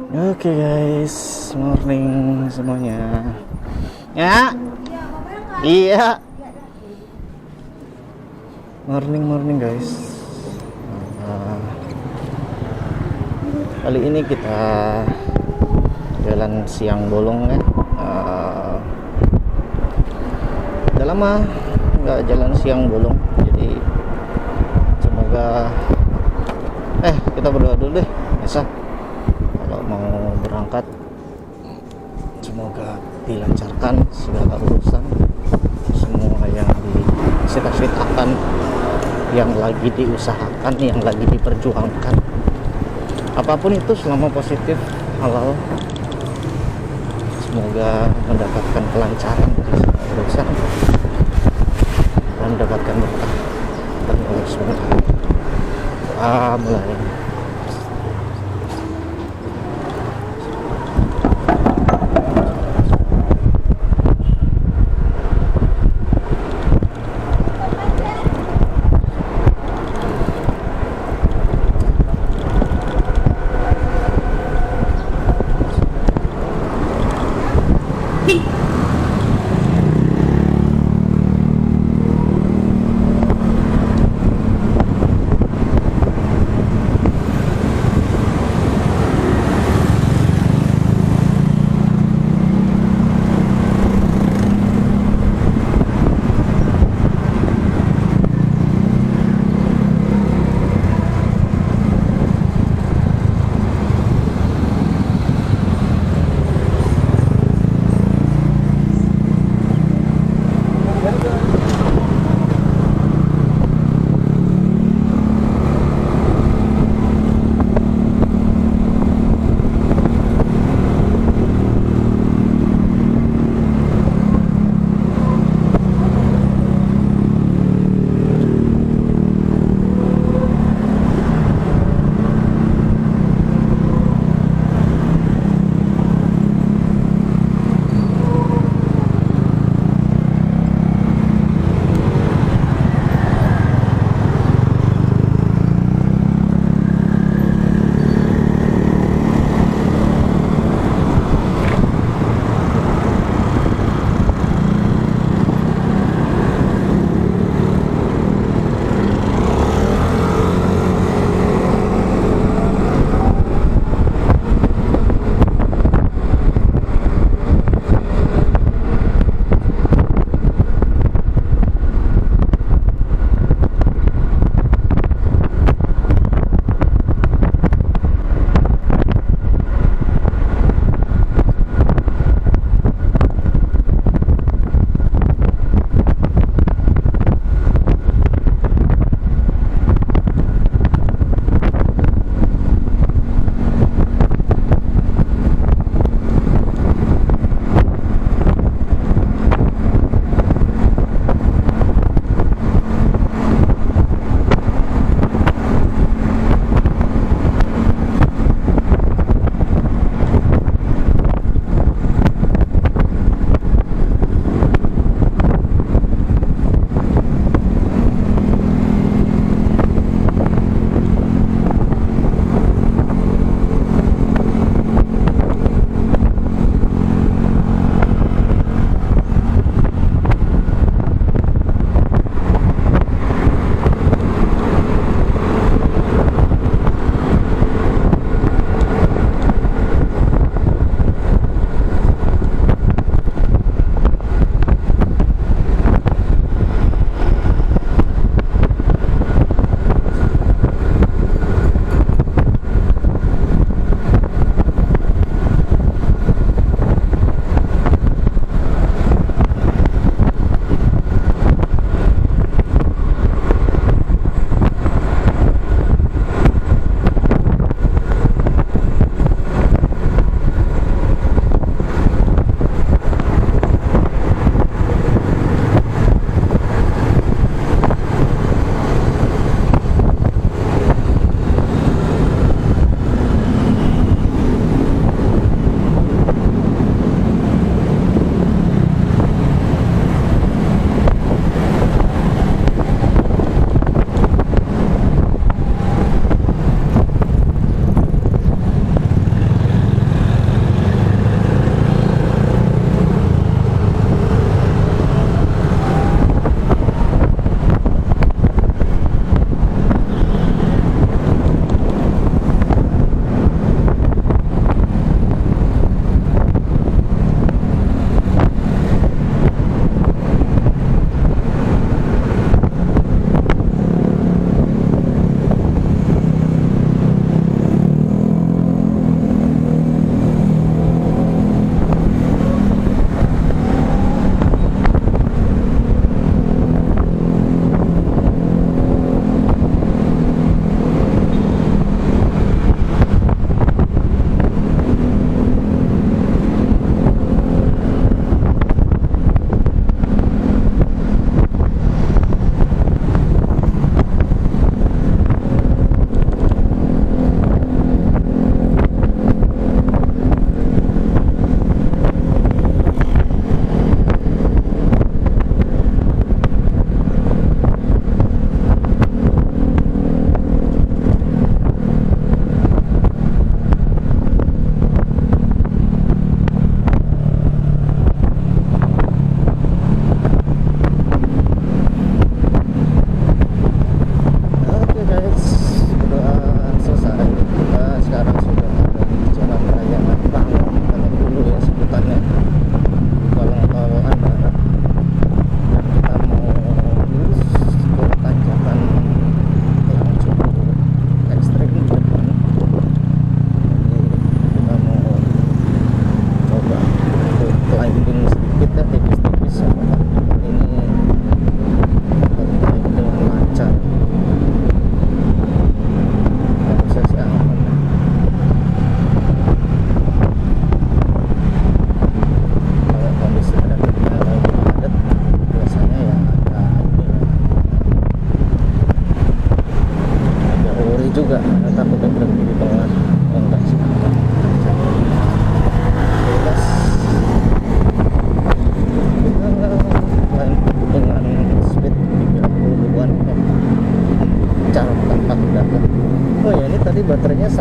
Oke guys, morning semuanya. Ya, iya. Morning guys. Nah, kali ini kita jalan siang bolong ya. Udah lama nggak jalan siang bolong, jadi semoga kita berdoa dulu deh, biasa. Kalau mau berangkat, semoga dilancarkan segala urusan, semua yang disita-sitakan, yang lagi diusahakan, yang lagi diperjuangkan, apapun itu selama positif, halal, semoga mendapatkan kelancaran dari segala urusan dan mendapatkan berkah dari Allah SWT. Mulai.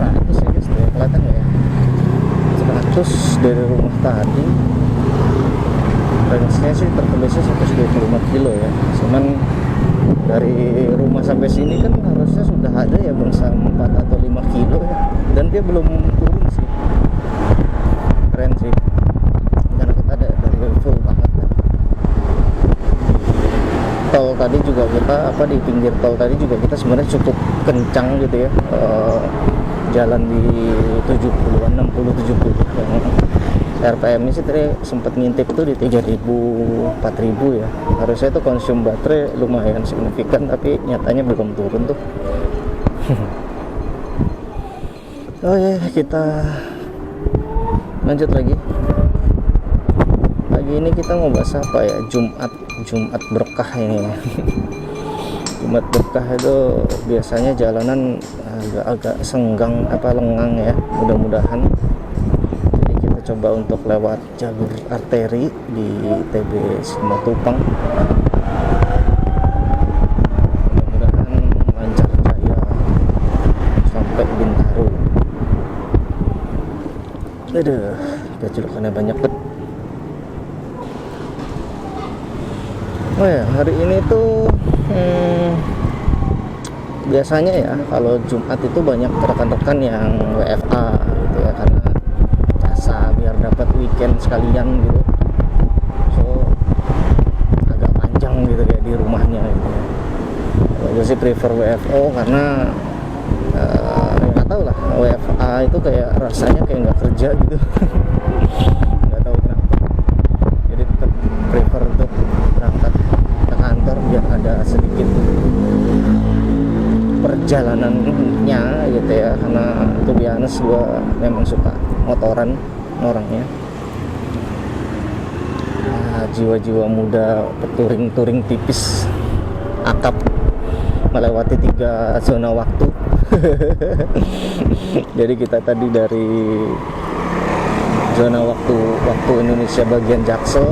100 sih guys, tuh kelihatan nggak ya, 100 dari rumah tadi. Range-nya sih tertulisnya 125 kilo ya, cuman dari rumah sampai sini kan harusnya sudah ada ya bangsa 4 atau 5 kilo ya, dan dia belum turun sih. Keren sih, karena kita ada dari full banget ya. Tol tadi juga kita di pinggir tol tadi juga kita sebenarnya cukup kencang gitu ya, jalan di 70-an, 60, 70 yang RPM ini sih tadi sempat ngintip tuh di 3.000, 4.000 ya. Harusnya itu konsum baterai lumayan signifikan, tapi nyatanya belum turun tuh. Oh ya, kita lanjut lagi. Pagi ini kita mau bahas apa ya? Jumat berkah ini ya. Jumat berkah itu biasanya jalanan agak senggang lengang ya. Mudah-mudahan coba untuk lewat jalur arteri di TB Simatupang. Mudah-mudahan lancar jaya sampai Bintaro. Aduh, kecelakaan banyak banget. Oh ya, hari ini tuh biasanya ya kalau Jumat itu banyak rekan-rekan yang WFA gitu ya, karena biar dapat weekend sekalian gitu, so agak panjang gitu ya di rumahnya gitu ya. Gue sih prefer WFO karena nggak tahu lah, WFA itu kayak rasanya kayak nggak kerja gitu. Nggak tahu kenapa, jadi tetap prefer untuk berangkat ke kantor biar ada sedikit perjalanannya gitu ya, karena itu biasa gue memang suka motoran orangnya. Jiwa-jiwa muda peturing-turing tipis akap melewati 3 zona waktu. Jadi kita tadi dari zona waktu Indonesia bagian Jaksel,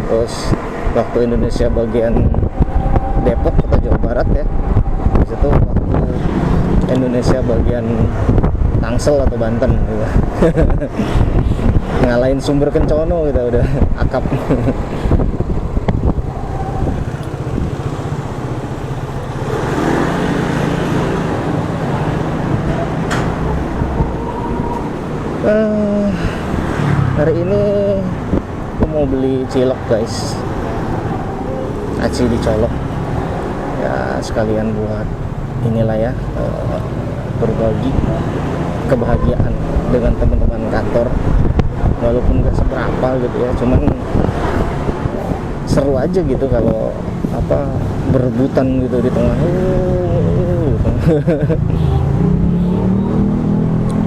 terus waktu Indonesia bagian Depok atau Jawa Barat ya, di situ waktu Indonesia bagian Tangsel atau Banten gitu. Ngalahin Sumber Kencono kita udah akap. Hari ini aku mau beli cilok guys, aci dicolok ya, sekalian buat inilah ya, berbagi kebahagiaan dengan teman-teman kantor, walaupun nggak seberapa gitu ya, cuman seru aja gitu kalau berebutan gitu di tengah.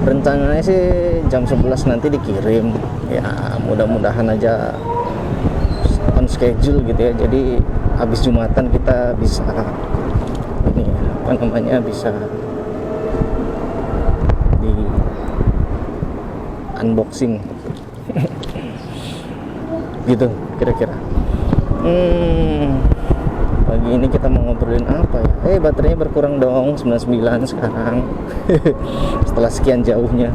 Rencananya sih jam 11 nanti dikirim ya, mudah-mudahan aja on schedule gitu ya, jadi habis Jumatan kita bisa bisa di unboxing gitu kira-kira. Pagi ini kita mau ngobrolin apa ya? Baterainya berkurang dong, 99 sekarang. Setelah sekian jauhnya.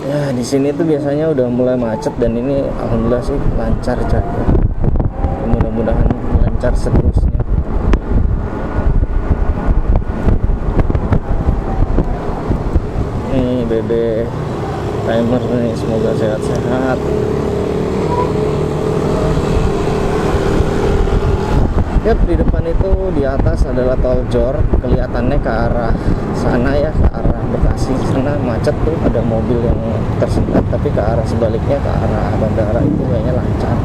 Ya di sini tuh biasanya udah mulai macet, dan ini alhamdulillah sih lancar aja. Mudah-mudahan lancar seterusnya. Nih Bebe timer nih, semoga sehat-sehat. Yap, di depan itu di atas adalah tol Jor, kelihatannya ke arah sana ya, ke arah Bekasi sana macet tuh, ada mobil yang tersendat, tapi ke arah sebaliknya ke arah bandara itu kayaknya lancar.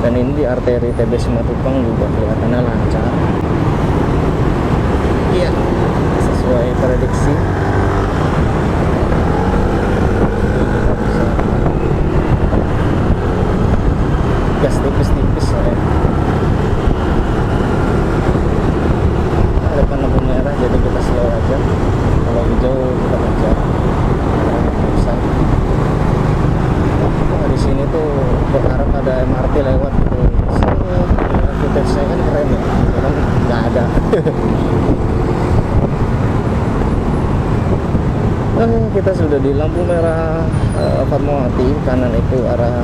Dan ini di arteri TB Simatupang juga kelihatannya lancar. Iya, sesuai prediksi. Gas tipis-tipis ya. Depan lampu merah, jadi kita slow aja. Kalau hijau kita kejar. Bisa. Di sini tuh berharap ada MRT lewat tuh. Footage saya kan keren ya. Kita sudah di lampu merah Fatmawati. Kanan itu arah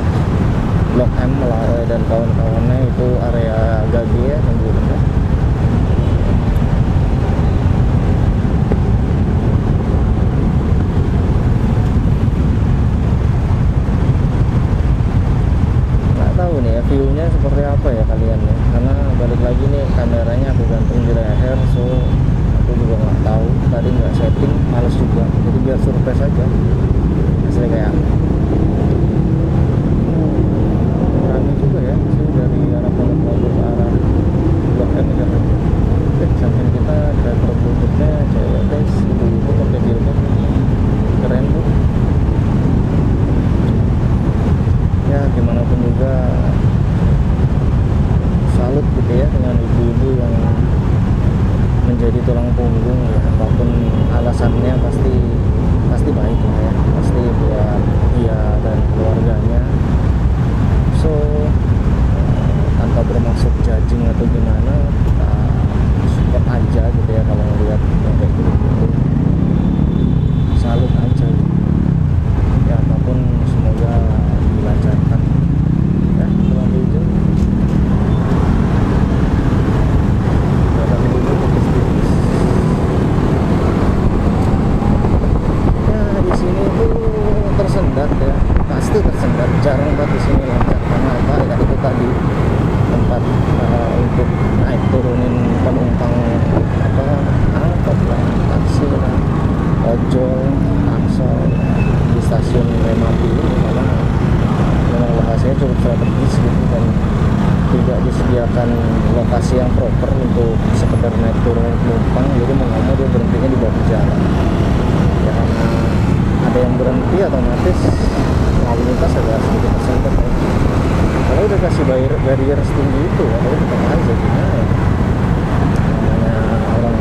Blok M, Melawai dan kawan-kawannya, itu area Gage ya, tentunya. Nggak tahu nih ya view-nya seperti apa ya kalian ya, karena balik lagi nih kameranya aku gantung di leher, so aku juga nggak tahu, tadi nggak setting, males juga, jadi biar surprise aja hasilnya kayak rame juga ya sih dari arah Pondok Labu ke arah Blok M ya. Samping kita driver berikutnya cewek guys, ibu-ibu pakai jilbab, keren tuh ya. Gimana pun juga salut gitu ya dengan ibu-ibu yang menjadi tulang punggung ya, apapun alasannya pasti baik lah ya, pasti buat dia dan keluarganya. So tanpa bermaksud judging atau gimana, kita support aja gitu ya kalau ngeliat yang kayak gitu, salut aja ya, apapun semoga dilancarkan ya. Pulang hijau tersendat ya, pasti tersendat, jarang banget di sini lancar. Karena apa ya, itu tadi tempat untuk naik turunin penumpang, apa angkot lah, taksi lah, ojol, tangsel di stasiun Memapi ini, karena memang lokasinya cukup strategis gitu, dan tidak disediakan lokasi yang proper untuk sekedar naik turunin penumpang. Jadi mau nggak mau dia berhentinya di bawah jalan ya, karena ada yang berhenti otomatis lalu lintas agak sedikit tersendat ya. Kalau udah kasih barrier setinggi itu ya, tapi tetap aja gimana ya, namanya orang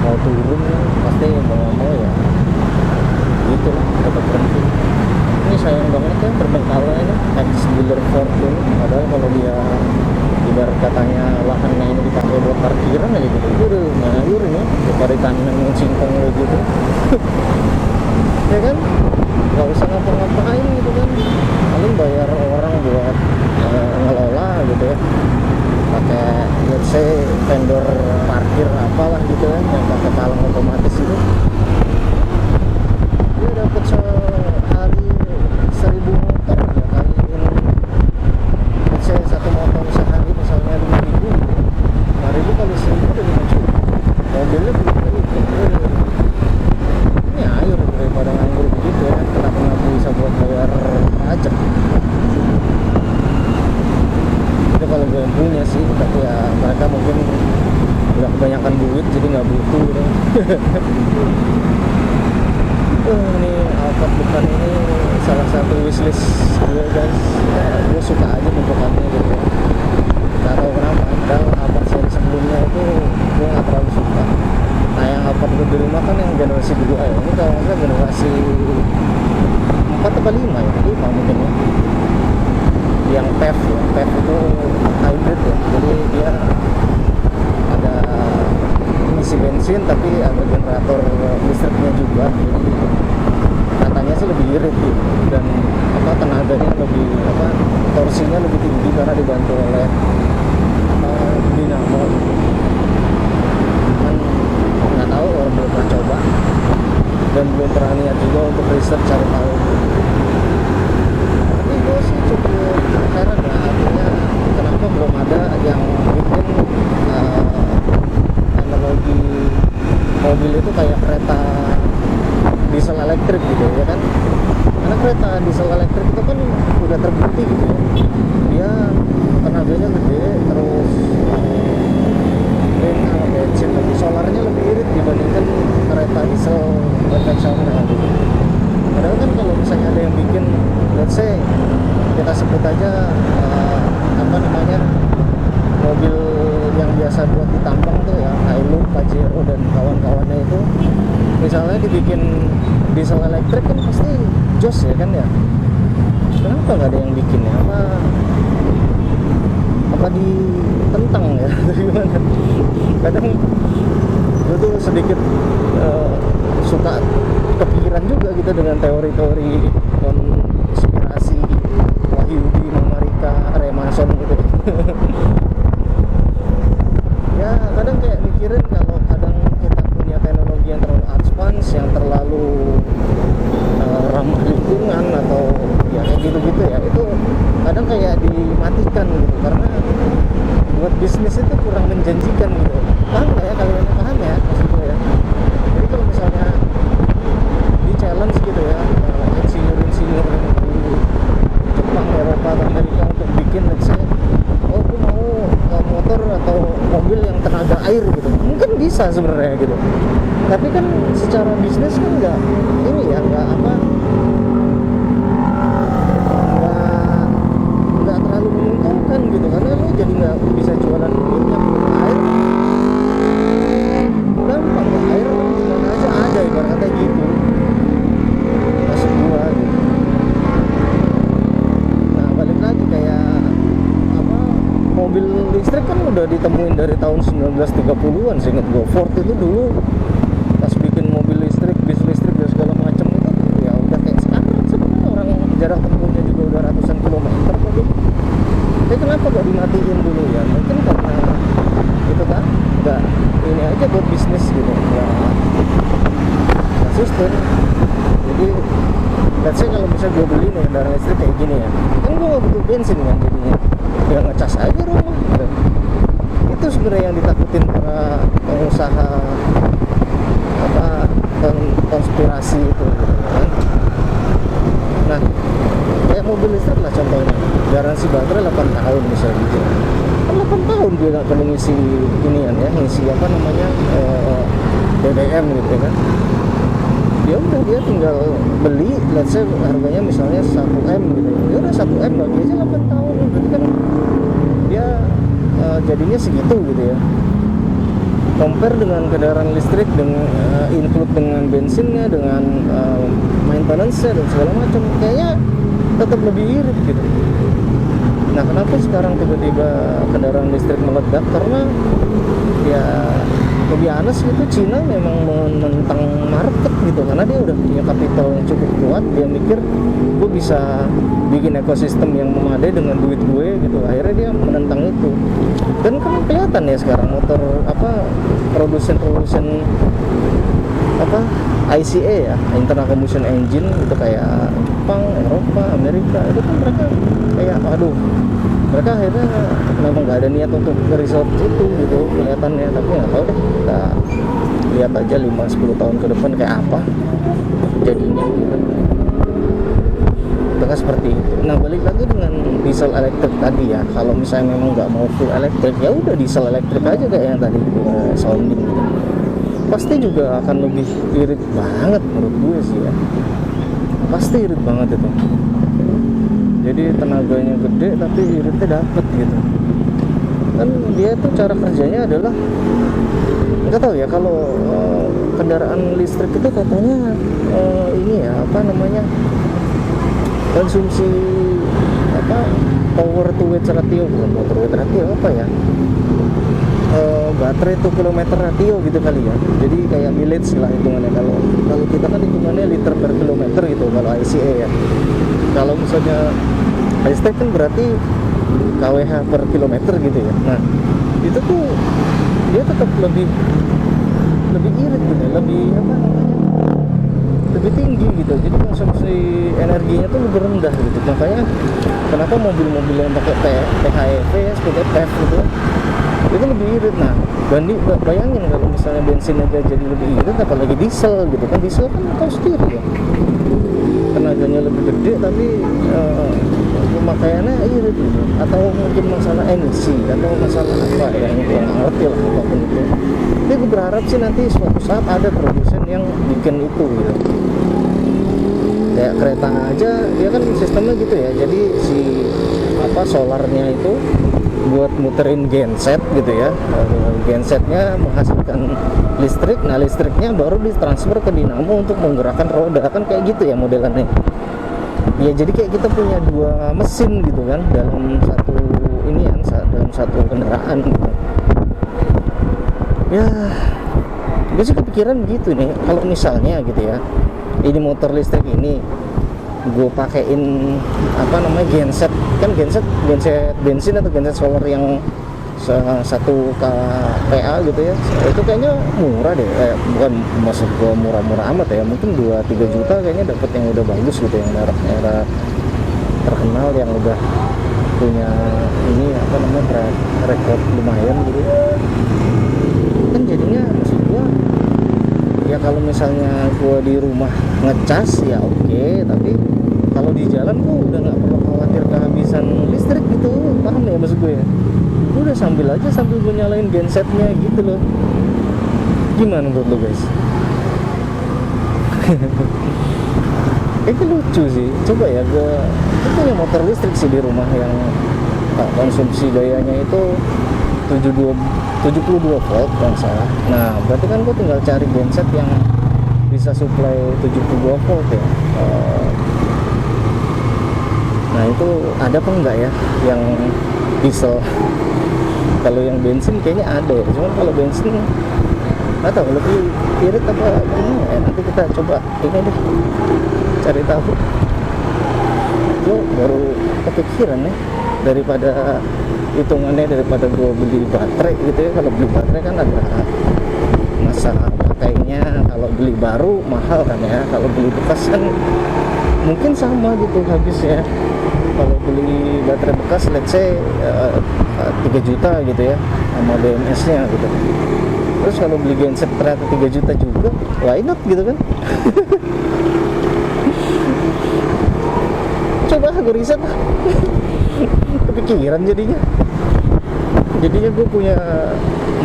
mau turun pasti mau ya gitu lah, tetap berhenti. Ini sayang banget ya terbengkalai ini ex-dealer Ford ini, padahal kalau dia ibarat katanya lahannya ini dipakai buat parkiran aja gitu, itu udah ngayur ini daripada tanam singkong gitu. Ya kan, nggak usah ngapa-ngapain gitu kan, paling bayar orang buat ngelola gitu ya, pakai let's say vendor parkir apalah gitu ya, yang pakai palang otomatis itu, dia dapat sehari 1.000 motor ya, kaliin let's say satu motor sehari misalnya 5.000 gitu, 5.000 kali 1.000 udah 5 juta, mobilnya begitu ini air daripada nganggur begitu ya. Kenapa nggak bisa buat bayar pajak? Itu kalau gue yang punya sih, tapi ya mereka mungkin udah kebanyakan duit jadi nggak butuh gitu. Ini Alphard depan ini salah satu wishlist gue guys ya, gue suka aja bentukannya gitu ya, nggak tahu kenapa, padahal Alphard seri sebelumnya itu gue nggak terlalu suka. Nah yang Alphard gue di rumah kan yang generasi 2 ya, ini kalau nggak generasi 4 atau 5 ya, 5 mungkin ya, yang PEV ya, PEV itu hybrid ya, jadi dia ada isi bensin tapi ada generator listriknya juga, jadi katanya sih lebih irit gitu, dan apa tenaganya lebih apa, torsinya lebih tinggi karena dibantu oleh dinamo gitu. Kan nggak tahu, orang belum pernah coba dan belum pernah niat juga untuk riset cari tahu. Tapi gue sih cukup heran ya, artinya kenapa belum ada yang bikin analogi mobil itu kayak kereta diesel elektrik gitu ya kan, karena kereta diesel elektrik itu kan udah terbukti gitu ya, dia tenaganya gede, terus bensin lebih, solarnya lebih irit dibandingkan kereta diesel konvensional gitu. Padahal kan kalau misalnya ada yang bikin, let's say kita sebut aja apa namanya, mobil yang biasa buat ditambang tuh ya, Hilux, Pajero dan kawan-kawannya itu, misalnya dibikin diesel elektrik kan pasti jos ya kan ya. Kenapa nggak ada yang bikin ya? Apa ditentang ya? Gimana? kadang gue tuh sedikit suka kepikiran juga gitu dengan teori-teori konspirasi Wahyudi, Mamarika, Remason gitu. Ya kadang kayak mikirin kalau kadang kita punya teknologi yang terlalu advance, yang terlalu ramah lingkungan atau ya kayak gitu-gitu ya, itu kadang kayak dimatikan gitu karena buat bisnis itu kurang menjanjikan gitu. Paham nggak ya kalian? Paham ya maksud gue ya? Jadi kalau misalnya di challenge gitu ya, insinyur dari Jepang, Eropa, atau Amerika untuk bikin let's say, oh aku mau motor atau mobil yang tenaga air gitu, mungkin bisa sebenarnya gitu. Tapi kan secara bisnis kan nggak ini ya, nggak terlalu menguntungkan gitu, karena lo jadi nggak bisa jualan minyak air. Gampang ya, air kan dimana aja ada, ibarat kata gitu maksud gua gitu. Nah balik lagi kayak apa, mobil listrik kan udah ditemuin dari tahun 1930-an seingat gua. Ford itu dulu pas bikin mobil listrik, bis listrik dan segala macam itu ya udah kayak sekarang sebenarnya, orang jarak tempuhnya juga udah ratusan kilometer kok. Tapi kenapa gak dimatiin dulu ya? Mungkin karena itu kan nggak ini aja buat bisnis gitu, nggak sustain. Jadi let's say kalau misalnya gue beli nih kendaraan listrik kayak gini ya, kan gue nggak butuh bensin kan, jadinya ya ngecas aja rumah gitu. Itu sebenarnya yang ditakutin para pengusaha apa konspirasi itu gitu kan. Nah kayak mobil listrik lah contohnya, garansi baterai 8 tahun misalnya gitu. Kan 8 tahun dia nggak perlu ngisi inian ya, ngisi apa namanya BBM gitu kan. Ya udah dia tinggal beli, let's say harganya misalnya 1M gitu. Ya udah 1M bagi aja 8 tahun, berarti kan dia jadinya segitu gitu ya. Compare dengan kendaraan listrik dengan include dengan bensinnya, dengan maintenance-nya dan segala macam, kayaknya tetap lebih irit gitu. Nah kenapa sekarang tiba-tiba kendaraan listrik meledak? Karena ya lebih honest gitu, Cina memang menentang market gitu, karena dia udah punya kapital yang cukup kuat. Dia mikir gue bisa bikin ekosistem yang memadai dengan duit gue gitu, akhirnya dia menentang itu. Dan kan kelihatan ya sekarang motor apa, produsen apa ICE ya, internal combustion engine itu kayak Jepang, Eropa, Amerika, itu kan mereka kayak aduh, mereka akhirnya memang nggak ada niat untuk nge-resolve itu gitu kelihatannya. Tapi nggak tahu deh, kita lihat aja 5-10 tahun ke depan kayak apa jadinya gitu. Itu kan seperti itu. Nah balik lagi dengan diesel elektrik tadi ya, kalau misalnya memang nggak mau full elektrik ya udah diesel elektrik aja kayak yang tadi sounding gitu, pasti juga akan lebih irit banget menurut gue sih ya, pasti irit banget itu. Jadi tenaganya gede tapi iritnya dapet gitu kan. Dia tuh cara kerjanya adalah nggak tahu ya, kalau kendaraan listrik itu katanya ini ya apa namanya, konsumsi apa power to weight ratio, bukan power to weight ratio apa ya, baterai to kilometer ratio gitu kali ya. Jadi kayak mileage lah hitungannya. Kalau kita kan hitungannya liter per kilometer gitu kalau ICE ya. Kalau misalnya listrik kan berarti kWh per kilometer gitu ya. Nah itu tuh dia tetap lebih irit gitu, lebih apa namanya, lebih tinggi gitu. Jadi konsumsi energinya tuh lebih rendah gitu. Makanya kenapa mobil-mobil yang pakai PHEV ya, seperti PHEV gitu itu lebih irit. Nah bayangin kalau misalnya bensin aja jadi lebih irit, apalagi diesel gitu kan. Diesel kan tahu sendiri ya, tenaganya lebih gede tapi pemakaiannya irit gitu. Atau mungkin masalah emisi atau masalah apa yang gue nggak ngerti lah apapun itu. Tapi gue berharap sih nanti suatu saat ada produsen yang bikin itu gitu. Kayak kereta aja dia kan sistemnya gitu ya, jadi si apa solarnya itu buat muterin genset gitu ya, gensetnya menghasilkan listrik. Nah listriknya baru ditransfer ke dinamo untuk menggerakkan roda, kan kayak gitu ya modelannya ya. Jadi kayak kita punya dua mesin gitu kan dalam satu ini kan, dalam satu kendaraan gitu. Ya, gue sih kepikiran gitu nih, kalau misalnya gitu ya, ini motor listrik ini gue pakein apa namanya genset, kan genset bensin atau genset solar yang 1 kPa gitu ya, itu kayaknya murah deh, bukan maksud gue murah-murah amat ya, mungkin 2-3 juta kayaknya dapat yang udah bagus gitu, yang merek terkenal, yang udah punya ini apa namanya rekod lumayan gitu kan. Jadinya maksud gua ya, kalau misalnya gua di rumah ngecas ya oke, tapi kalau di jalan gua udah nggak perlu khawatir kehabisan listrik gitu, paham ya maksud gue ya. Gua udah sambil gua nyalain gensetnya gitu loh. Gimana menurut lo guys? Kayaknya lucu sih. Coba ya, gue punya motor listrik sih di rumah yang konsumsi dayanya itu 72 volt kalau salah. Nah berarti kan gue tinggal cari genset yang bisa supply 72 volt ya. Nah itu ada apa enggak ya yang diesel? Kalau yang bensin kayaknya ada ya, cuman kalau bensin nggak tahu lebih irit apa gimana ya. Nanti kita coba ini deh, cari tahu. Gue baru kepikiran nih, daripada hitungannya daripada gue beli baterai gitu ya. Kalau beli baterai kan ada masa pakainya, kalau beli baru mahal kan ya, kalau beli bekas kan mungkin sama gitu habisnya. Kalau beli baterai bekas let's say 3 juta gitu ya sama BMS nya gitu, terus kalau beli genset ternyata 3 juta juga, why not gitu kan. Coba gue riset lah. Kepikiran jadinya gue punya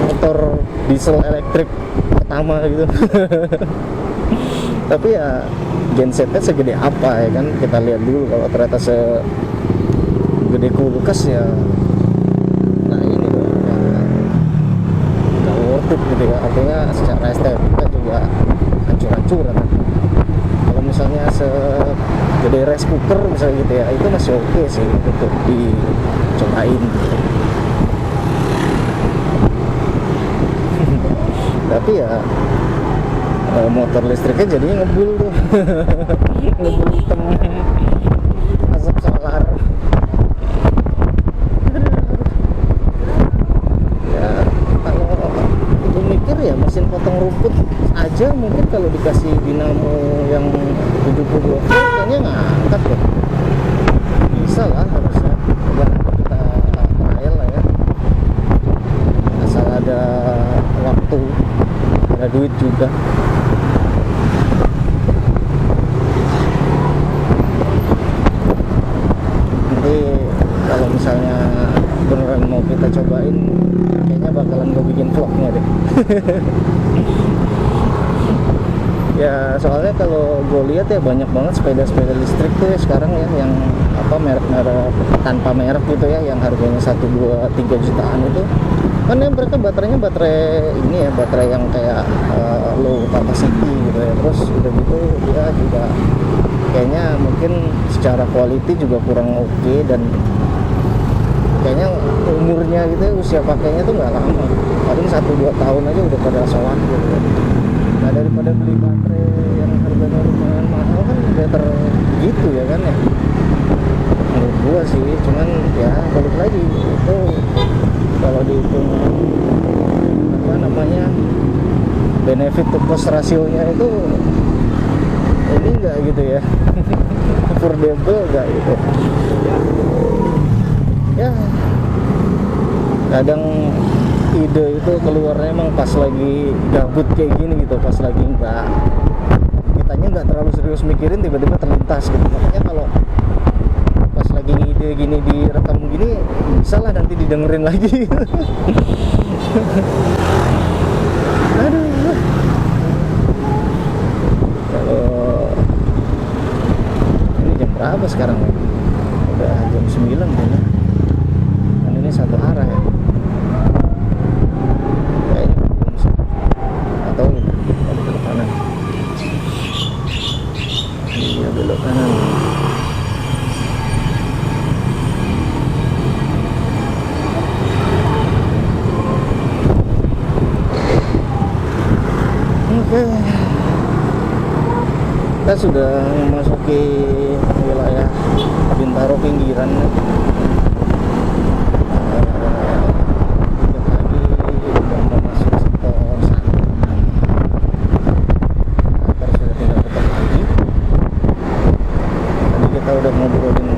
motor diesel elektrik pertama gitu. Tapi ya gensetnya segede apa ya kan, kita lihat dulu. Kalau ternyata segede kulkas ya, nah ini loh ya, gak worth it gitu ya. Artinya secara estetika juga hancur-hancuran. Kalau misalnya segede rice cooker misalnya gitu ya, itu masih oke sih untuk dicobain gitu. Tapi ya motor listriknya jadinya ngebul tuh. Ngebul hitam, asap solar. Ya kalau gue mikir ya mesin potong rumput aja mungkin kalau dikasih dinamo yang 70 volt kayaknya ngangkat ya. Bisa lah harusnya. Coba kita trial lah ya, asal ada waktu, ada duit juga. Nanti kalau misalnya beneran mau kita cobain, kayaknya bakalan gue bikin vlognya deh. Ya soalnya kalau gue lihat ya banyak banget sepeda-sepeda listrik tuh ya sekarang ya, yang apa merek-merek tanpa merek gitu ya, yang harganya 1, 2, 3 jutaan itu kan ya, mereka baterainya baterai ini ya, baterai yang kayak low capacity gitu ya. Terus udah gitu dia juga kayaknya mungkin secara quality juga kurang oke, dan kayaknya umurnya gitu ya, usia pakainya tuh nggak lama, paling 1-2 tahun aja udah pada soak gitu. Nah daripada beli baterai yang harganya lumayan mahal kan better gitu ya kan ya, menurut gua sih. Cuman ya balik lagi itu kalau dihitung apa namanya benefit to cost rasionya itu ini enggak gitu ya. Affordable enggak gitu ya. Kadang ide itu keluarnya emang pas lagi gabut kayak gini gitu, pas lagi kitanya nggak terlalu serius mikirin, tiba-tiba terlintas gitu. Makanya kalau pas lagi ide gini direkam gini, bisa lah nanti didengerin lagi. Aduh, kalau ini jam berapa sekarang? Udah jam 9 kayaknya. Kan ini satu arah ya. Atau belok kanan. Iya, belok kanan. Oke, kita sudah memasuki wilayah Bintaro pinggiran. Dikit lagi udah mau masuk sektor 1. Motor sudah tidak tetap lagi. Tadi kita udah ngobrolin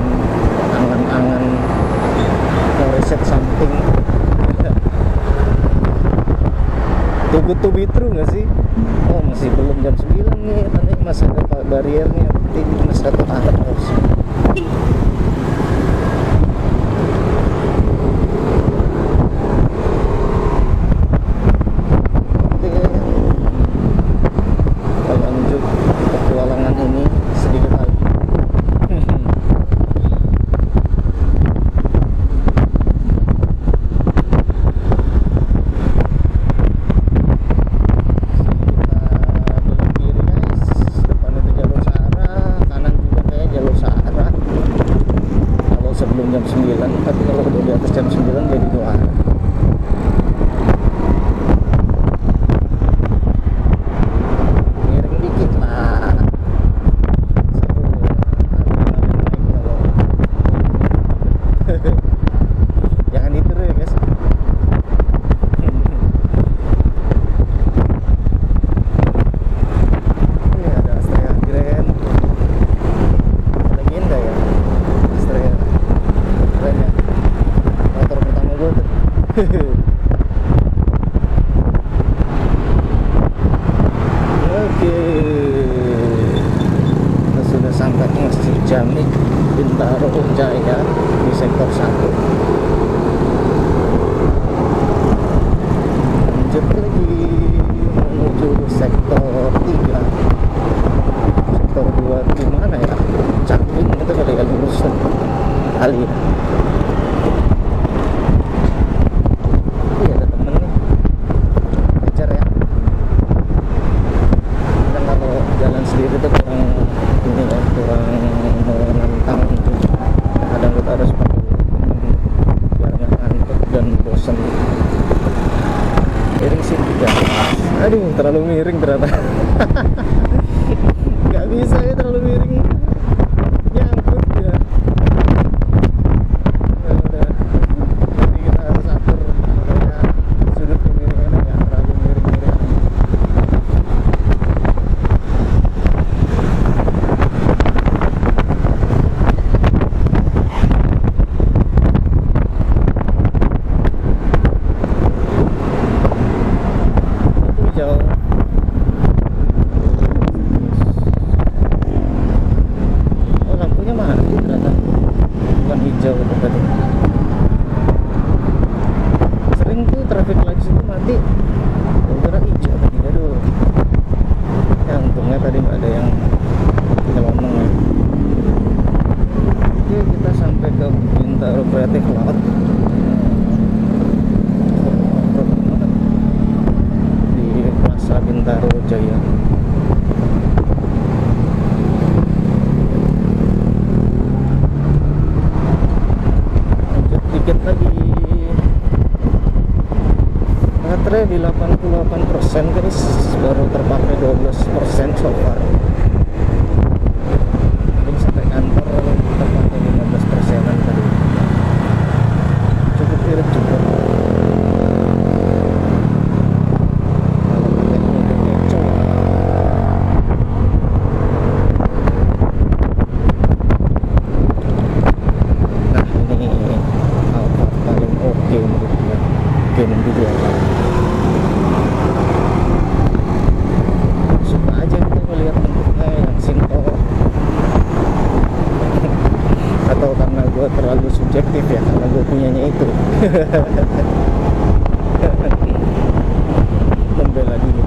angan-angan mau reset something. Too good to be true nggak sih? Oh, masih belum jam 9 nih, nanti masih ada bariernya, nanti masih satu arah harus. Kita lanjut petualangan ini sedikit lagi. Sebelum jam 9, tapi kalau udah di atas jam 9 jadi 2 arah. Miring dikit lah, seru. Jangan ditiru ya guys. Ini ada Astrea Grand, legenda ya Astrea. Keren ya, motor pertama gue tuh. Oke, kita sudah sampai ke Masjid Jami Bintaro Jaya di sektor 1. Lanjut lagi menuju sektor 3. Sektor 2 di mana ya? Cakling itu kali ya, lurus kali ya. Iya, ada temen nih kejar ya. Kadang kalau jalan sendiri tuh kurang ini ya, kurang menantang gitu. Kadang kita harus pakai temen biar nggak ngantuk dan bosan. Miring sih juga. Aduh, terlalu miring ternyata. Nggak bisa ya, terlalu miring. Nyangkut ya. Jadi kita harus atur supaya sudut kemiringannya nggak terlalu miring-miring. Itu jauh. Oh, lampunya mati ternyata, bukan hijau itu tadi. Sering tuh traffic lights itu mati, kira hijau tadi. Aduh, ya untungnya tadi nggak ada yang nyelonong ya. Oke, kita sampai ke Bintaro Creative Laut di Plaza Bintaro Jaya. Lanjut dikit lagi. Baterai di 88% guys, baru terpakai 12% so far. Belum sampai kantor terpakai 15%an tadi. Cukup irit juga. Kalau pakai mode eco. Nah, ini Alphard paling oke menurut gue. Gen 2. Suka aja kita melihat bentuknya yang simple. Atau karena gue terlalu subjektif ya, karena gue punyanya itu. Membela diri.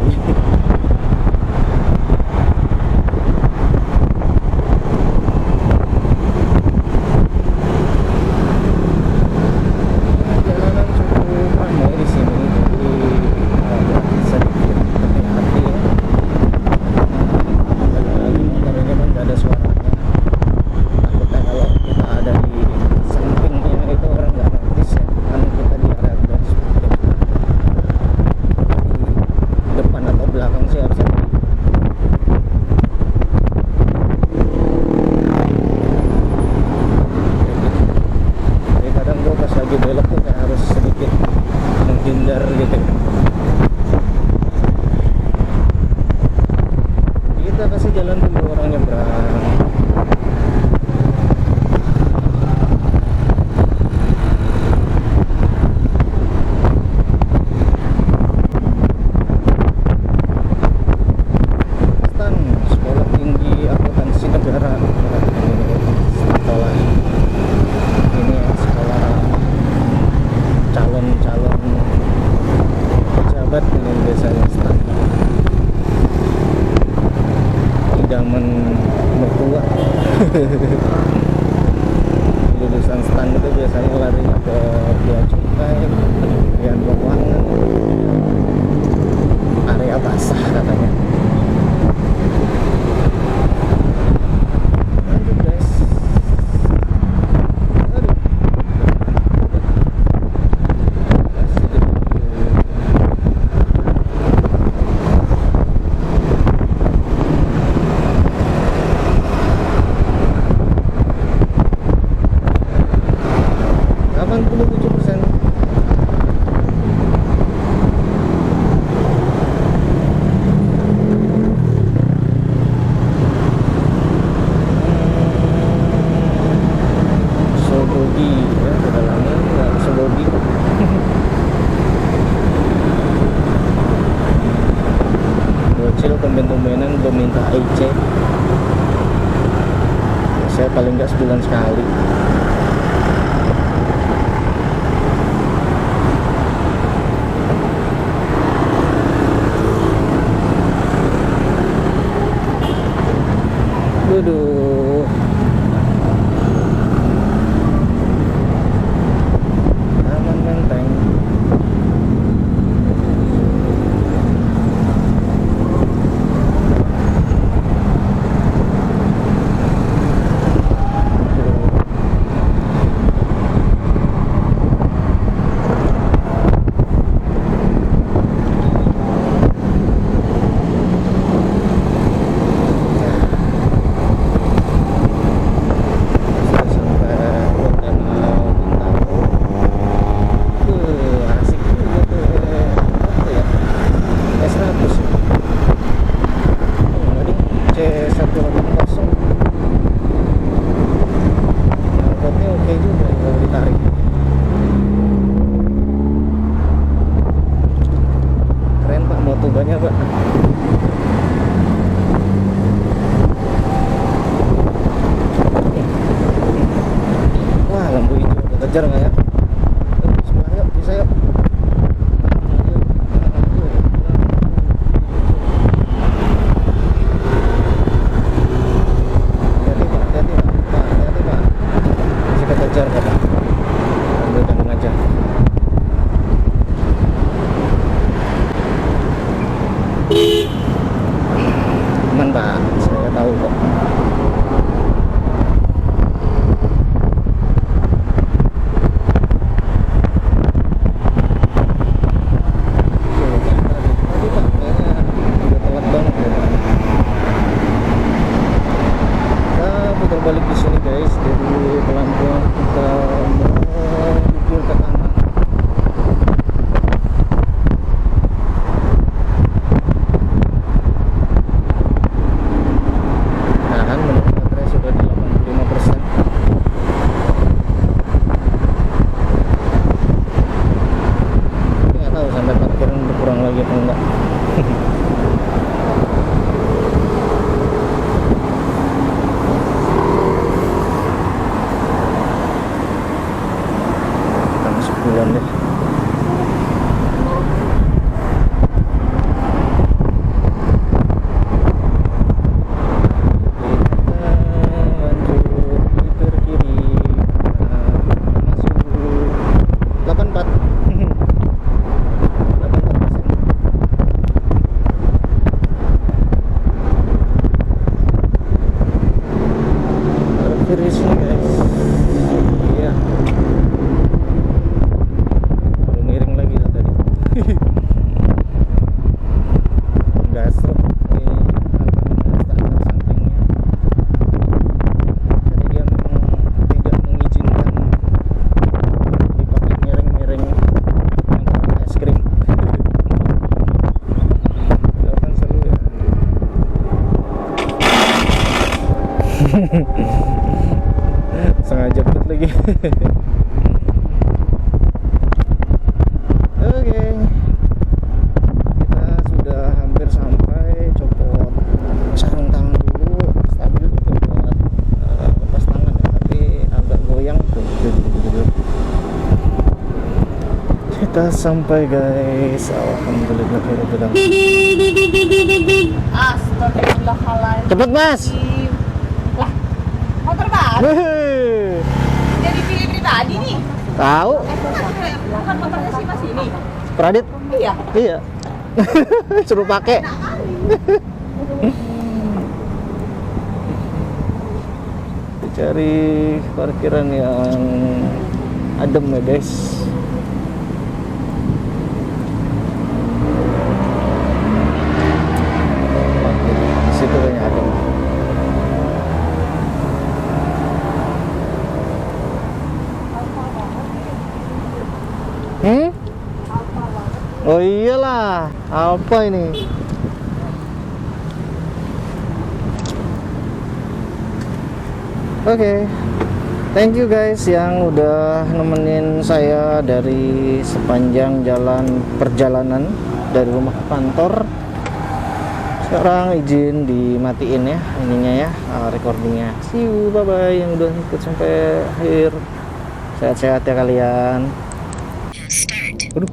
Jalanan cukup ramai di sini, jadi agak sedikit hati-hati ya. Lagi motornya kan nggak ada suaranya. Takutnya kalau kita ada di sampingnya itu orang nggak notice ya, karena kita di area biasanya stun. Idaman mertua. Lulusan stun itu biasanya larinya ke bea cukai, kementerian keuangan, area basah katanya. Lanjut guys. Aduh. tumben-tumbenan belum minta IC. Saya paling nggak sebulan sekali. Waduh, aman menteng. Motobannya Pak. Wah, lampu hijau kejar nggak ya? Sebelah yuk, bisa yuk. Hati-hati Pak, hati-hati Pak. Masih kejar Pak. Ambil kanan aja. Aman Pak, saya tahu kok. Balik di sini guys, dari pelan-pelan kita menuju ke kanan. Tahan, menurut baterai sudah di 85%. Tapi nggak tahu sampai parkiran berkurang lagi atau enggak. Bulan deh. Sengaja put lagi. Oke, kita sudah hampir sampai. Copot sarung tangan dulu, stabil juga buat lepas tangan ya, tapi agak goyang tuh. Kita kita sampai guys. Alhamdulillah. Astagfirullahaladzim. Cepet mas. Lah, motor baru. Jadi pilih dari tadi nih. Tahu? Bukan motornya si Mas ini. Pradit? Iya. Iya. Suruh pakai. Cari parkiran yang adem ya guys. Di situ kayaknya adem. Oh iyalah, apa ini? Oke, thank you guys yang udah nemenin saya dari sepanjang perjalanan dari rumah ke kantor. Sekarang izin dimatiin ya ininya ya, recordingnya. See you, bye bye yang udah ikut sampai akhir. Sehat-sehat ya kalian. Aduh.